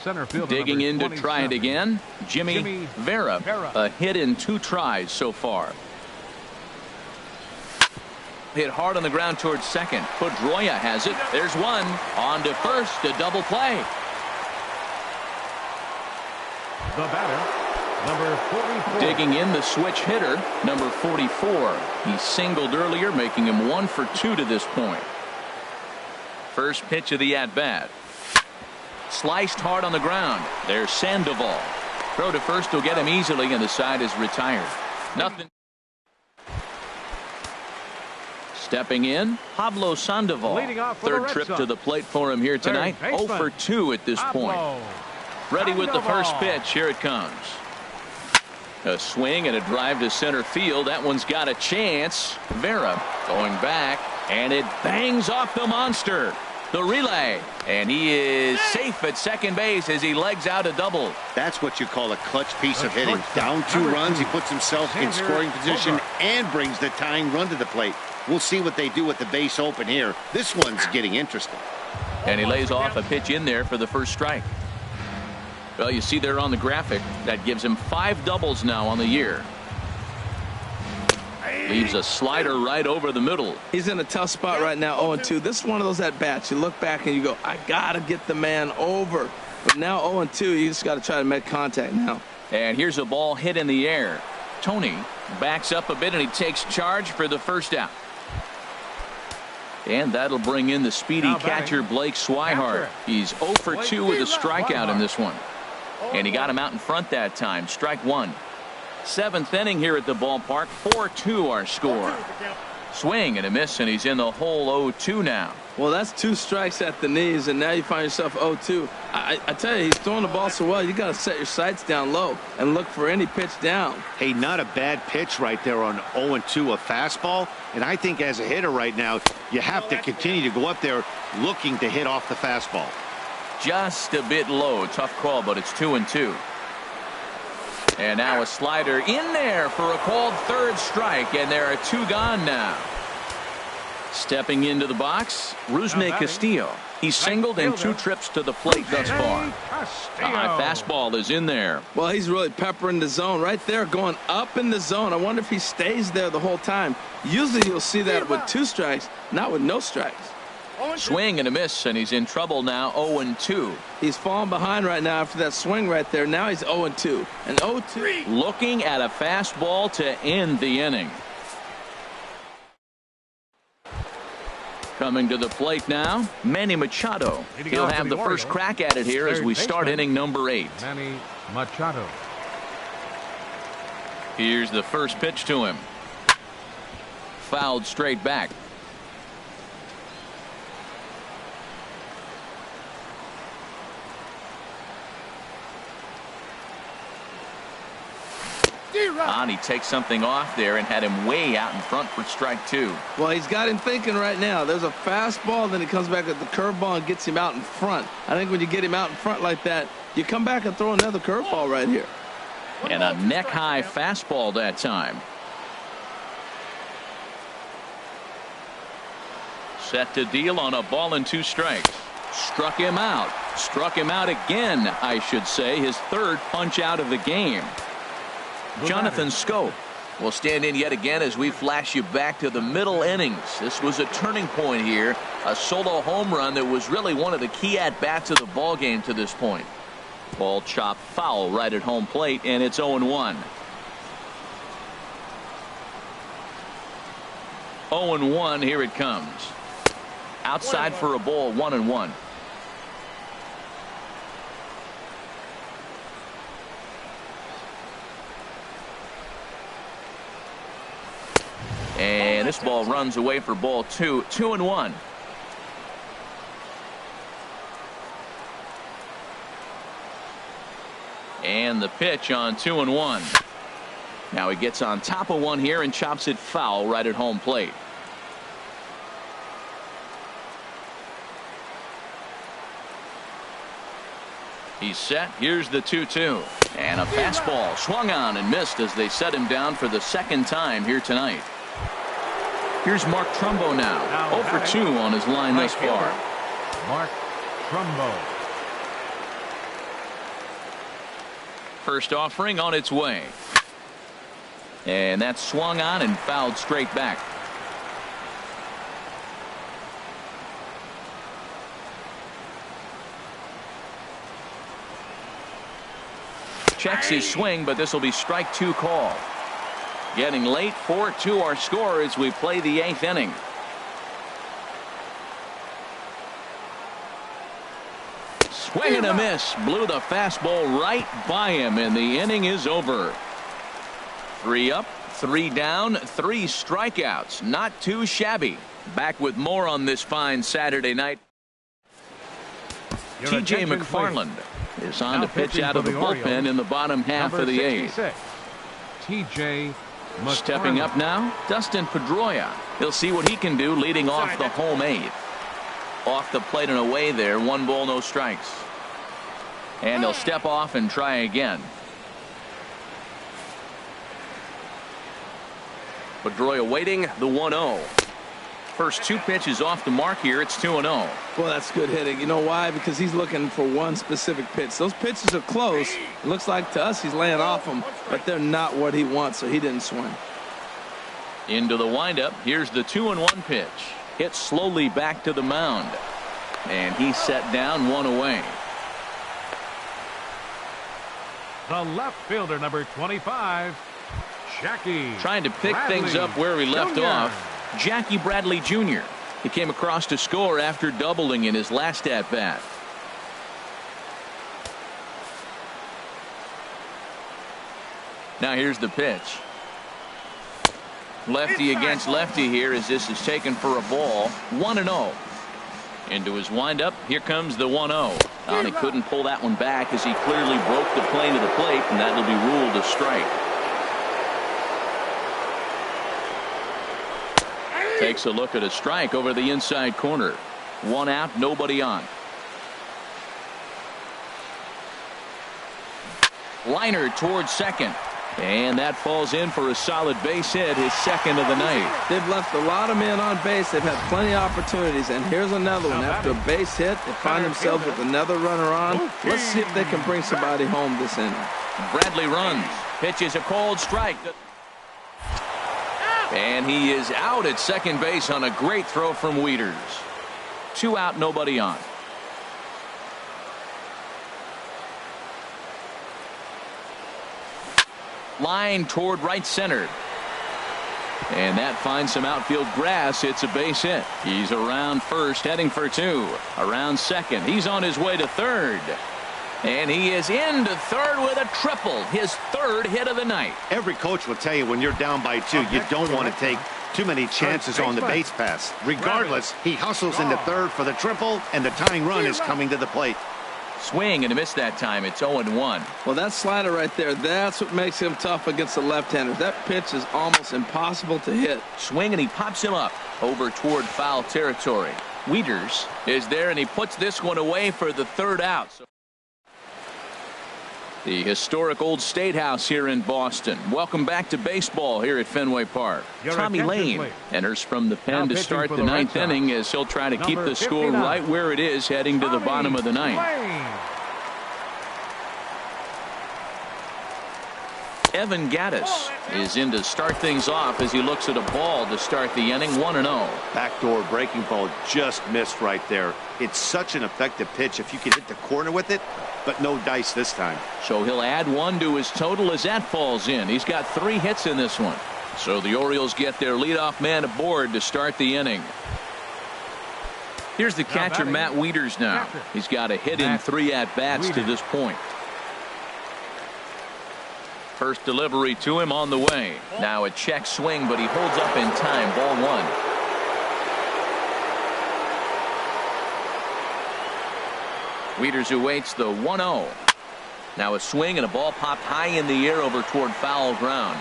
Center field. Digging in to try it again. Jimmy Vera. A hit in 2 tries so far. Hit hard on the ground towards second. Pedroia has it. There's one. On to first. A double play. The batter, number 44. Digging in, the switch hitter, number 44. He singled earlier, making him 1 for 2 to this point. First pitch of the at-bat. Sliced hard on the ground. There's Sandoval. Throw to first will get him easily, and the side is retired. Nothing. Stepping in, Pablo Sandoval. Third trip to the plate for him here tonight. 0 for 2 at this point. Ready with the first pitch. Here it comes. A swing and a drive to center field. That one's got a chance. Vera going back, and it bangs off the monster. The relay, and he is safe at second base as he legs out a double. That's what you call a clutch piece of hitting. Down 2 runs, he puts himself in scoring position and brings the tying run to the plate. We'll see what they do with the base open here. This one's getting interesting. And he lays off a pitch in there for the first strike. Well, you see there on the graphic, that gives him 5 doubles now on the year. Leaves a slider right over the middle. He's in a tough spot right now, 0-2. This is one of those at-bats. You look back and you go, I got to get the man over. But now 0-2, you just got to try to make contact now. And here's a ball hit in the air. Toney backs up a bit, and he takes charge for the first out. And that'll bring in the speedy catcher Blake Swihart. He's 0 for 2 with a strikeout in this one. And he got him out in front that time. Strike 1. 7th inning here at the ballpark. 4-2 our score. Swing and a miss, and he's in the hole 0-2 now. Well, that's 2 strikes at the knees, and now you find yourself 0-2. I tell you, he's throwing the ball so well, you got to set your sights down low and look for any pitch down. Hey, not a bad pitch right there on 0-2, a fastball. And I think as a hitter right now, you have to continue to go up there looking to hit off the fastball. Just a bit low. Tough call, but it's 2-2. And now a slider in there for a called third strike, and there are 2 gone now. Stepping into the box, Rusney Castillo. He's singled in 2 trips to the plate thus far. A high fastball is in there. Well, he's really peppering the zone right there, going up in the zone. I wonder if he stays there the whole time. Usually you'll see that with 2 strikes, not with no strikes. Swing and a miss, and he's in trouble now. 0-2. He's falling behind right now after that swing right there. Now he's 0-2. And 0-2. Looking at a fastball to end the inning. Coming to the plate now, Manny Machado. He'll have the first crack at it here as we start inning number 8. Manny Machado. Here's the first pitch to him. Fouled straight back. And he takes something off there and had him way out in front for strike 2. Well, he's got him thinking right now. There's a fastball, then he comes back at the curveball and gets him out in front. I think when you get him out in front like that, you come back and throw another curveball right here. And a neck-high fastball that time. Set to deal on a ball and 2 strikes. Struck him out. Struck him out again, I should say. His third punch out of the game. Jonathan Scope will stand in yet again as we flash you back to the middle innings. This was a turning point here. A solo home run that was really one of the key at-bats of the ball game to this point. Ball chopped foul right at home plate, and it's 0-1. 0-1, here it comes. Outside for a ball, 1-1. And this ball runs away for ball 2. 2-1. And the pitch on 2-1. Now he gets on top of one here and chops it foul right at home plate. He's set. Here's the 2-2. And a fastball swung on and missed as they set him down for the second time here tonight. Here's Mark Trumbo now. 0 for 2 on his line thus far. Mark Trumbo. First offering on its way. And that swung on and fouled straight back. Checks his swing, but this will be strike 2 call. Getting late, 4-2 our score as we play the 8th inning. Swing and a miss. Blew the fastball right by him, and the inning is over. 3 up, 3 down, 3 strikeouts. Not too shabby. Back with more on this fine Saturday night. T.J. McFarland is on to pitch out of the bullpen in the bottom half of the 8th. T.J. Stepping up now, Dustin Pedroia. He'll see what he can do leading off the home 8th. Off the plate and away there, 1 ball, no strikes. And he'll step off and try again. Pedroia waiting, the 1-0. First 2 pitches off the mark here. It's 2-0. Well, that's good hitting. You know why? Because he's looking for one specific pitch. Those pitches are close. It looks like to us he's laying off them, but they're not what he wants, so he didn't swing. Into the windup. Here's the 2-1 pitch. Hit slowly back to the mound. And he's set down, 1 away. The left fielder, number 25, Jackie. Trying to pick Bradley things up where we left Jr. off. Jackie Bradley Jr. He came across to score after doubling in his last at-bat. Now here's the pitch. Lefty against lefty here as this is taken for a ball. 1-0. Into his windup. Here comes the 1-0. He couldn't pull that one back as he clearly broke the plane of the plate, and that'll be ruled a strike. Takes a look at a strike over the inside corner. 1 out, nobody on. Liner towards second. And that falls in for a solid base hit, his second of the night. They've left a lot of men on base. They've had plenty of opportunities, and here's another one. After a base hit, they find themselves with another runner on. Let's see if they can bring somebody home this inning. Bradley runs. Pitches a cold strike. And he is out at second base on a great throw from Wieters. 2 out, nobody on. Line toward right center. And that finds some outfield grass. It's a base hit. He's around first, heading for 2. Around second. He's on his way to third. And he is into third with a triple. His 3rd hit of the night. Every coach will tell you when you're down by 2, you don't want to take too many chances on the base pass. Regardless, he hustles into third for the triple, and the tying run is coming to the plate. Swing and a miss that time. It's 0-1. Well, that slider right there, that's what makes him tough against the left-handers. That pitch is almost impossible to hit. Swing and he pops him up over toward foul territory. Wieters is there and he puts this one away for the 3rd out. The historic Old State House here in Boston. Welcome back to baseball here at Fenway Park. Tommy Lane enters from the pen to start the 9th inning as he'll try to keep the score right where it is heading to the bottom of the 9th. Evan Gattis is in to start things off as he looks at a ball to start the inning. 1-0. Backdoor breaking ball just missed right there. It's such an effective pitch if you can hit the corner with it, but no dice this time. So he'll add 1 to his total as that falls in. He's got 3 hits in this one. So the Orioles get their leadoff man aboard to start the inning. Here's the catcher, Matt Wieters now. He's got a hit in 3 at-bats to this point. First delivery to him on the way. Now a check swing, but he holds up in time. Ball 1. Wieters awaits the 1-0. Now a swing and a ball popped high in the air over toward foul ground.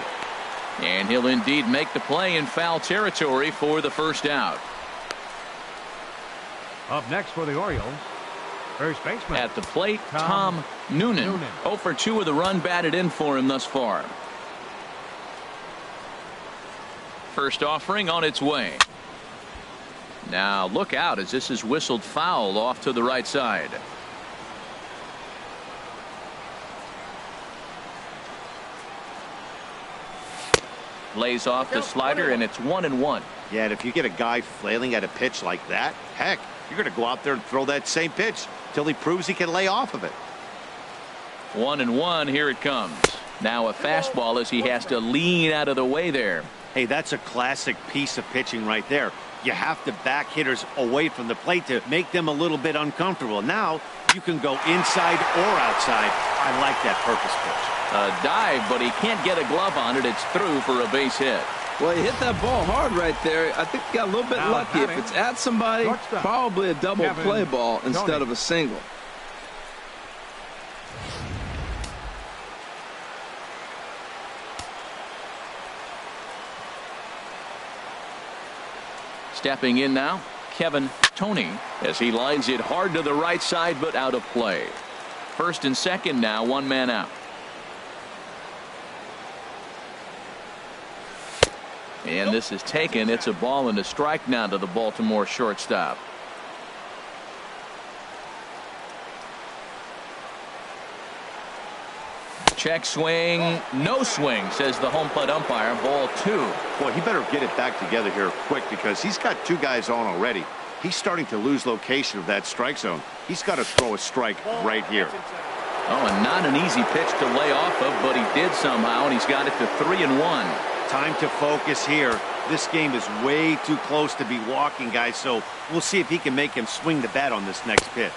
And he'll indeed make the play in foul territory for the 1st out. Up next for the Orioles, first baseman. At the plate, Tom Noonan. 0 for 2 with a run batted in for him thus far. First offering on its way. Now look out as this is whistled foul off to the right side. Lays off the slider and it's 1-1. Yeah, and if you get a guy flailing at a pitch like that, heck, you're going to go out there and throw that same pitch till he proves he can lay off of it. 1-1. Here it comes. Now a fastball as he has to lean out of the way there. Hey, that's a classic piece of pitching right there. You have to back hitters away from the plate to make them a little bit uncomfortable. Now you can go inside or outside. I like that purpose pitch. A dive, but he can't get a glove on it. It's through for a base hit. Well, he hit that ball hard right there. I think he got a little bit lucky. If it's at somebody, probably a double play ball instead of a single. Stepping in now, Kevin Toney, as he lines it hard to the right side, but out of play. First and second now, 1 man out. And this is taken. It's a ball and a strike now to the Baltimore shortstop. Check swing, no swing, says the home plate umpire. Ball 2. Boy, he better get it back together here quick because he's got 2 guys on already. He's starting to lose location of that strike zone. He's got to throw a strike right here. Oh, and not an easy pitch to lay off of, but he did somehow, and he's got it to 3-1. Time to focus here. This game is way too close to be walking, guys, so we'll see if he can make him swing the bat on this next pitch.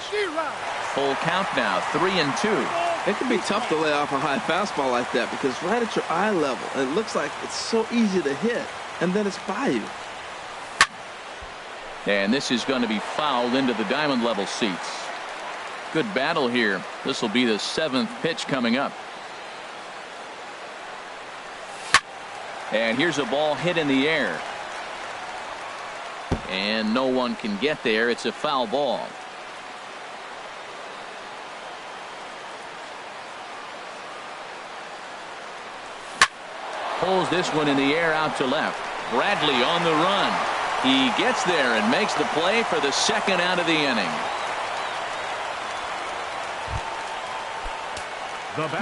Full count now, 3-2. It can be tough to lay off a high fastball like that because right at your eye level, it looks like it's so easy to hit, and then it's by you. And this is going to be fouled into the diamond level seats. Good battle here. This will be the 7th pitch coming up. And here's a ball hit in the air. And no one can get there. It's a foul ball. Pulls this one in the air out to left. Bradley on the run. He gets there and makes the play for the 2nd out of the inning.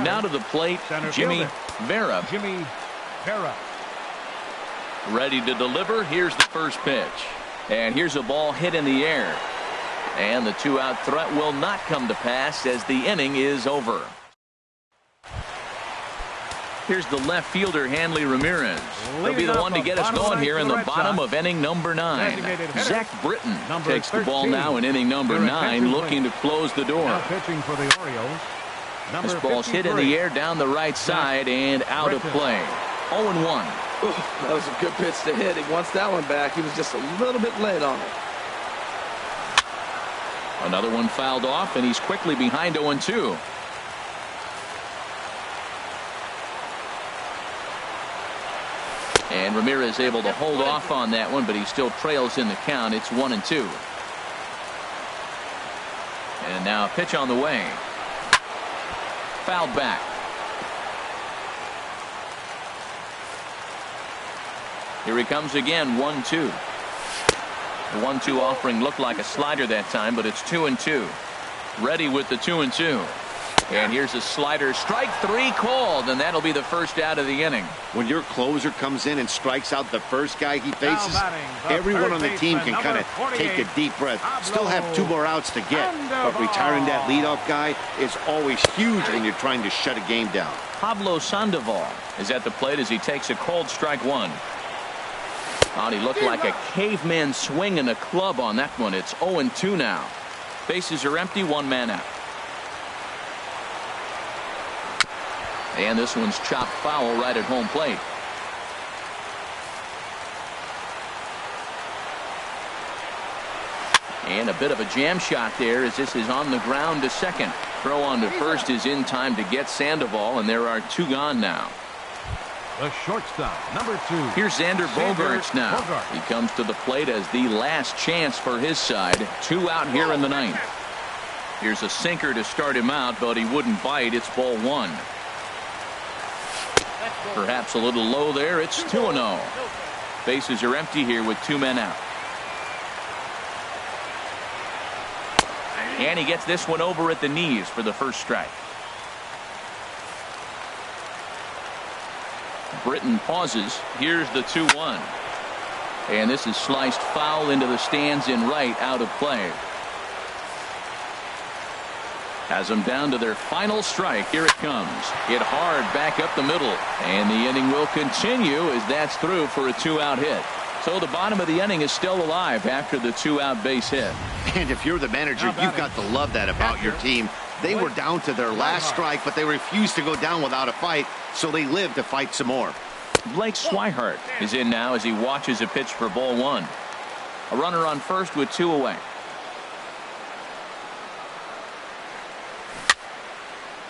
Now to the plate, Jimmy Vera. Ready to deliver. Here's the first pitch. And here's a ball hit in the air. And the two-out threat will not come to pass as the inning is over. Here's the left fielder, Hanley Ramirez. He'll be the one to get us going here in the bottom of inning number 9. Zach Britton takes the ball now in inning number 9, looking to close the door. Pitching for the Orioles. This ball's hit in the air down the right side and out of play. 0-1. That was a good pitch to hit. He wants that one back. He was just a little bit late on it. Another one fouled off, and he's quickly behind 0-2. And Ramirez able to hold off on that one, but he still trails in the count. It's 1-2. And now a pitch on the way. Fouled back. Here he comes again, 1-2. The 1-2 offering looked like a slider that time, but it's 2-2. Ready with the 2-2. And here's a slider, strike 3 called, and that'll be the first out of the inning. When your closer comes in and strikes out the first guy he faces, everyone on the team can kind of take a deep breath. Still have 2 more outs to get, but retiring that leadoff guy is always huge when you're trying to shut a game down. Pablo Sandoval is at the plate as he takes a called strike 1. Oh, he looked like a caveman swinging a club on that one. It's 0-2 now. Bases are empty, 1 man out. And this one's chopped foul right at home plate. And a bit of a jam shot there as this is on the ground to second. Throw on to first is in time to get Sandoval, and there are 2 gone now. The shortstop, number 2. Here's Xander Bogaerts now. He comes to the plate as the last chance for his side. 2 out here in the 9th. Here's a sinker to start him out, but he wouldn't bite. It's ball 1. Perhaps a little low there. It's 2-0. Bases are empty here with 2 men out. And he gets this one over at the knees for the first strike. Britton pauses. Here's the 2-1. And this is sliced foul into the stands in right, out of play. Has them down to their final strike. Here it comes. Hit hard back up the middle. And the inning will continue as that's through for a 2-out hit. So the bottom of the inning is still alive after the 2-out base hit. And if you're the manager, you've got to love that about your team. They were down to their last strike, but they refused to go down without a fight, so they lived to fight some more. Blake Swihart is in now as he watches a pitch for ball 1. A runner on first with 2 away.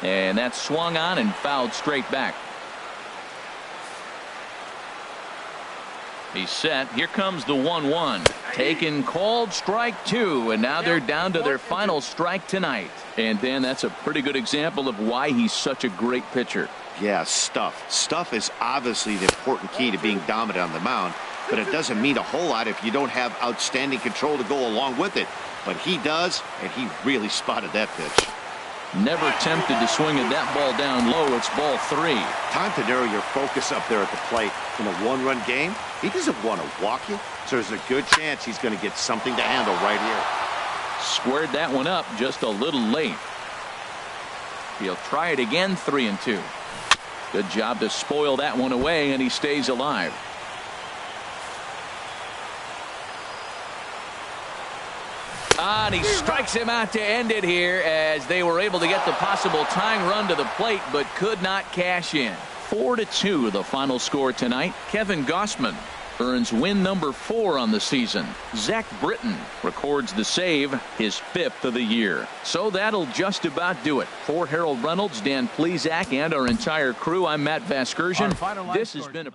And that's swung on and fouled straight back. He's set. Here comes the 1-1. Taken, called, strike 2, and now they're down to their final strike tonight. And Dan, that's a pretty good example of why he's such a great pitcher. Yeah, stuff. Stuff is obviously the important key to being dominant on the mound, but it doesn't mean a whole lot if you don't have outstanding control to go along with it. But he does, and he really spotted that pitch. Never tempted to swing at that ball down low. It's ball 3. Time to narrow your focus up there at the plate. In a 1-run game, he doesn't want to walk you, so there's a good chance he's going to get something to handle right here. Squared that one up just a little late. He'll try it again, 3-2. Good job to spoil that one away, and he stays alive. And he strikes him out to end it here as they were able to get the possible tying run to the plate, but could not cash in. 4-2 the final score tonight. Kevin Gausman earns win number 4 on the season. Zach Britton records the save, his 5th of the year. So that'll just about do it. For Harold Reynolds, Dan Plesac, and our entire crew, I'm Matt Vasgersian. This has been a